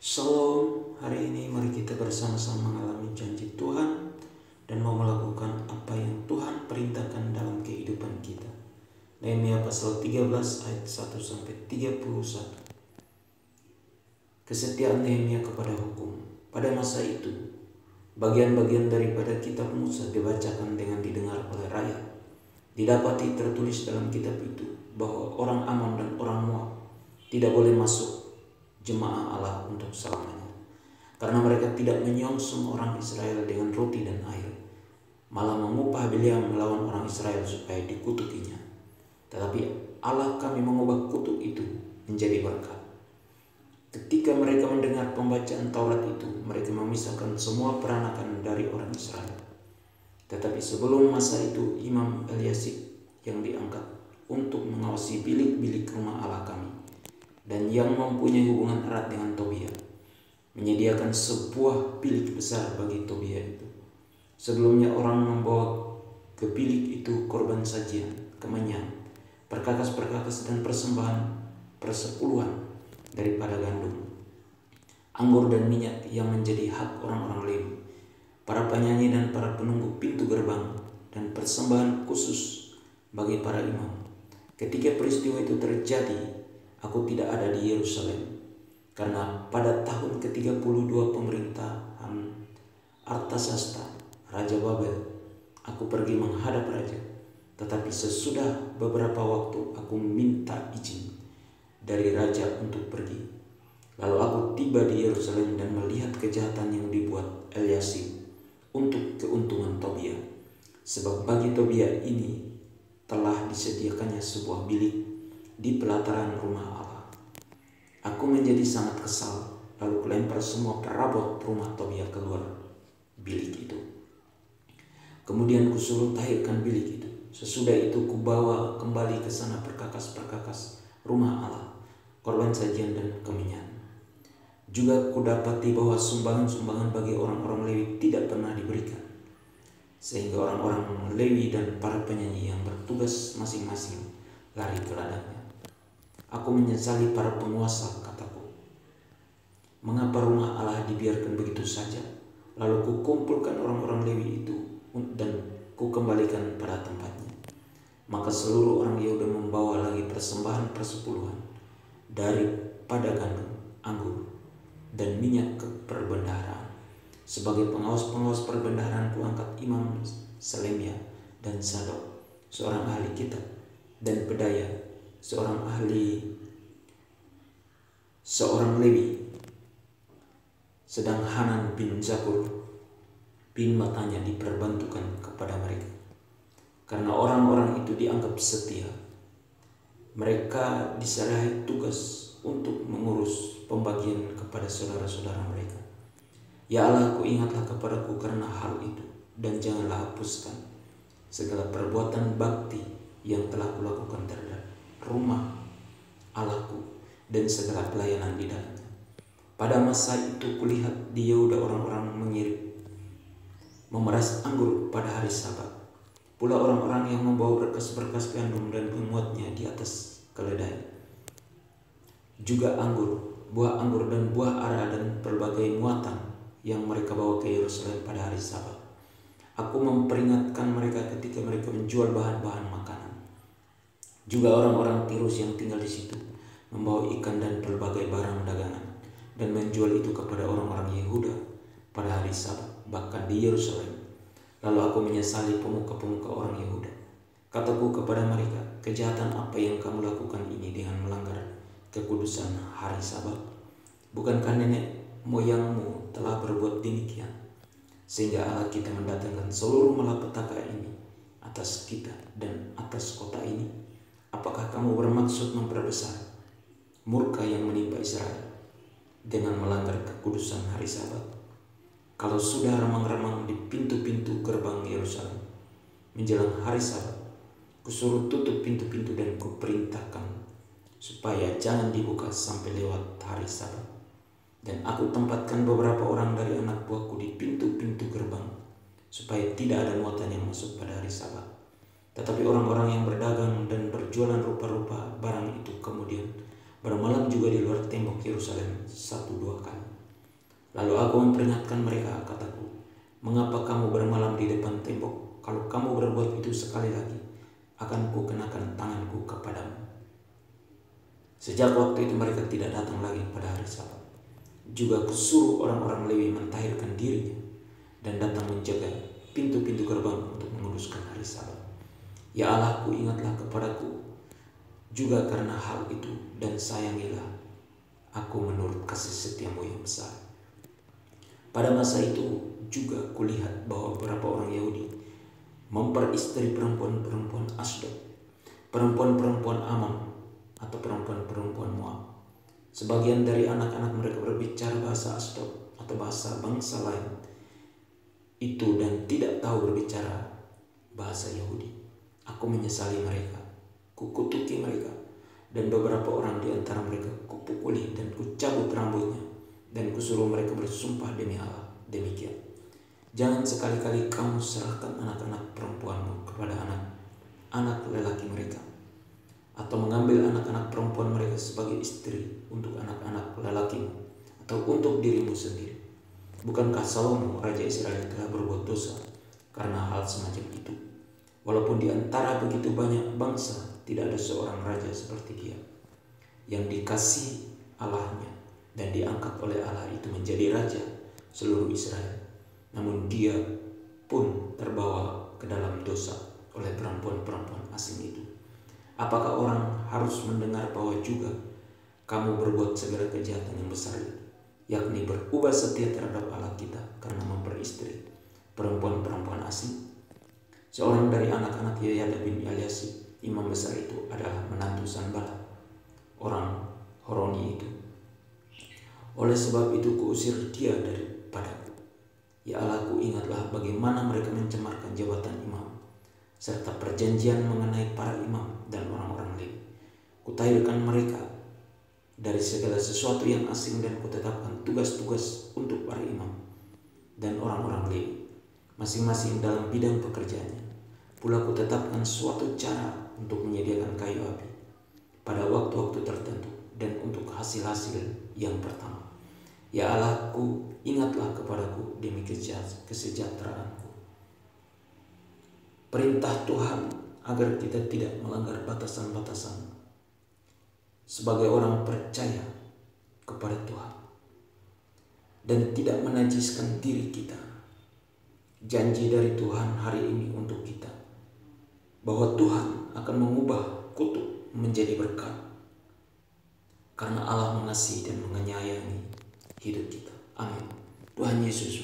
Shalom, hari ini mari kita bersama-sama mengalami janji Tuhan dan mau melakukan apa yang Tuhan perintahkan dalam kehidupan kita. Nehemia pasal 13 ayat 1-31. Kesetiaan Nehemia kepada hukum. Pada masa itu, bagian-bagian daripada kitab Musa dibacakan dengan didengar oleh rakyat. Didapati tertulis dalam kitab itu bahwa orang Ammon dan orang Moab tidak boleh masuk jemaah Allah untuk selamanya, karena mereka tidak menyongsong orang Israel dengan roti dan air, malah mengupah Bileam melawan orang Israel supaya dikutukinya. Tetapi Allah kami mengubah kutuk itu menjadi berkat. Ketika mereka mendengar pembacaan Taurat itu, mereka memisahkan semua peranakan dari orang Israel. Tetapi sebelum masa itu, Imam Eliasib yang diangkat untuk mengawasi bilik-bilik rumah Allah kami dan yang mempunyai hubungan erat dengan Tobia, menyediakan sebuah bilik besar bagi Tobia itu. Sebelumnya orang membawa ke bilik itu korban sajian, kemenyan, perkakas-perkakas dan persembahan persepuluhan daripada gandum, anggur dan minyak yang menjadi hak orang-orang Lewi, para penyanyi dan para penunggu pintu gerbang, dan persembahan khusus bagi para imam. Ketika peristiwa itu terjadi, aku tidak ada di Yerusalem, karena pada tahun ke-32 pemerintahan Artasasta, Raja Babel, aku pergi menghadap raja. Tetapi sesudah beberapa waktu aku minta izin dari raja untuk pergi. Lalu aku tiba di Yerusalem dan melihat kejahatan yang dibuat Eliasib untuk keuntungan Tobia. Sebab bagi Tobia ini telah disediakannya sebuah bilik di pelataran rumah Allah. Aku menjadi sangat kesal, lalu kulempar semua perabot rumah Tobia keluar bilik itu. Kemudian kusuruh tahirkan bilik itu. Sesudah itu kubawa kembali ke sana perkakas-perkakas rumah Allah, korban sajian dan kemenyan. Juga kudapati bahwa sumbangan-sumbangan bagi orang-orang Lewi tidak pernah diberikan, sehingga orang-orang Lewi dan para penyanyi yang bertugas masing-masing lari ke ladangnya. Aku menyesali para penguasa, kataku. Mengapa rumah Allah dibiarkan begitu saja? Lalu kukumpulkan orang-orang Lewi itu dan kukembalikan pada tempatnya. Maka seluruh orang Yehuda membawa lagi persembahan persepuluhan daripada gandum, anggur, dan minyak ke perbendaharaan. Sebagai pengawas-pengawas perbendaharaan kuangkat Imam Selemia dan Sadok, seorang ahli kitab, dan Pedaya, seorang Lewi, sedang Hanan bin Zakur bin Matanya diperbantukan kepada mereka. Karena orang-orang itu dianggap setia, mereka diserahi tugas untuk mengurus pembagian kepada saudara-saudara mereka. Ya Allah, ku ingatlah kepadaku karena hal itu, dan janganlah hapuskan segala perbuatan bakti yang telah kulakukan terhadap rumah Allahku dan segala pelayanan di dalamnya. Pada masa itu kulihat di Yehuda orang-orang memeras anggur pada hari Sabat. Pula orang-orang yang membawa berkas-berkas gandum dan memuatnya di atas keledai. Juga anggur, buah anggur dan buah ara dan berbagai muatan yang mereka bawa ke Yerusalem pada hari Sabat. Aku memperingatkan mereka ketika mereka menjual bahan-bahan makanan. Juga orang-orang Tirus yang tinggal di situ membawa ikan dan berbagai barang dagangan dan menjual itu kepada orang-orang Yehuda pada hari Sabat, bahkan di Yerusalem. Lalu aku menyesali pemuka-pemuka orang Yehuda. Kataku kepada mereka, kejahatan apa yang kamu lakukan ini dengan melanggar kekudusan hari Sabat? Bukankah nenek moyangmu telah berbuat demikian, sehingga Allah kita mendatangkan seluruh malapetaka ini atas kita dan atas kota ini? Apakah kamu bermaksud memperbesar murka yang menimpa Israel dengan melanggar kekudusan hari Sabat? Kalau sudah remang-remang di pintu-pintu gerbang Yerusalem menjelang hari Sabat, kusuruh tutup pintu-pintu dan kuperintahkan supaya jangan dibuka sampai lewat hari Sabat. Dan aku tempatkan beberapa orang dari anak buahku di pintu-pintu gerbang supaya tidak ada muatan yang masuk pada hari Sabat. Tetapi orang-orang yang berdagang dan berjualan rupa-rupa barang itu kemudian bermalam juga di luar tembok Yerusalem 1-2 kali. Lalu aku memperingatkan mereka, kataku, mengapa kamu bermalam di depan tembok? Kalau kamu berbuat itu sekali lagi, akan kukenakan tanganku kepadamu. Sejak waktu itu mereka tidak datang lagi pada hari Sabat. Juga kusuruh orang-orang Lewi mentahirkan dirinya dan datang menjaga pintu-pintu gerbang untuk menguduskan hari Sabat. Ya Allahku, ingatlah kepadaku juga karena hal itu, dan sayangilah aku menurut kasih setiamu yang besar. Pada masa itu juga kulihat bahwa beberapa orang Yahudi memperistri perempuan-perempuan Asdod, perempuan-perempuan Amon, atau perempuan-perempuan Moab. Sebagian dari anak-anak mereka berbicara bahasa Asdod atau bahasa bangsa lain itu dan tidak tahu berbicara bahasa Yahudi. Aku menyesali mereka, kukutuki mereka, dan beberapa orang di antara mereka kupukuli dan kucabut rambutnya, dan kusuruh mereka bersumpah demi Allah demikian: jangan sekali-kali kamu serahkan anak-anak perempuanmu kepada anak lelaki mereka, atau mengambil anak-anak perempuan mereka sebagai istri untuk anak-anak lelakimu atau untuk dirimu sendiri. Bukankah Salomo Raja Israel telah berbuat dosa karena hal semacam itu? Walaupun di antara begitu banyak bangsa tidak ada seorang raja seperti dia, yang dikasihi Allahnya dan diangkat oleh Allah itu menjadi raja seluruh Israel. Namun dia pun terbawa ke dalam dosa oleh perempuan-perempuan asing itu. Apakah orang harus mendengar bahwa juga kamu berbuat segala kejahatan yang besar itu, yakni berubah setia terhadap Allah kita karena memperistri perempuan-perempuan asing? Seorang dari anak-anak Yehoyada bin Eliasib, imam besar itu, adalah menantu Sanballat, orang Horoni itu. Oleh sebab itu kuusir dia daripadaku. Ya Allahku, ingatlah bagaimana mereka mencemarkan jabatan imam, serta perjanjian mengenai para imam dan orang-orang Lewi. Kutahirkan mereka dari segala sesuatu yang asing dan kutetapkan tugas-tugas untuk para imam dan orang-orang Lewi, masing-masing dalam bidang pekerjaannya. Pula kutetapkan suatu cara untuk menyediakan kayu api pada waktu-waktu tertentu dan untuk hasil-hasil yang pertama. Ya Allahku, ingatlah kepadaku demi kesejahteraanku. Perintah Tuhan agar kita tidak melanggar batasan-batasan sebagai orang percaya kepada Tuhan dan tidak menajiskan diri kita. Janji dari Tuhan hari ini untuk kita bahwa Tuhan akan mengubah kutuk menjadi berkat karena Allah mengasihi dan menyayangi hidup kita. Amin. Tuhan Yesus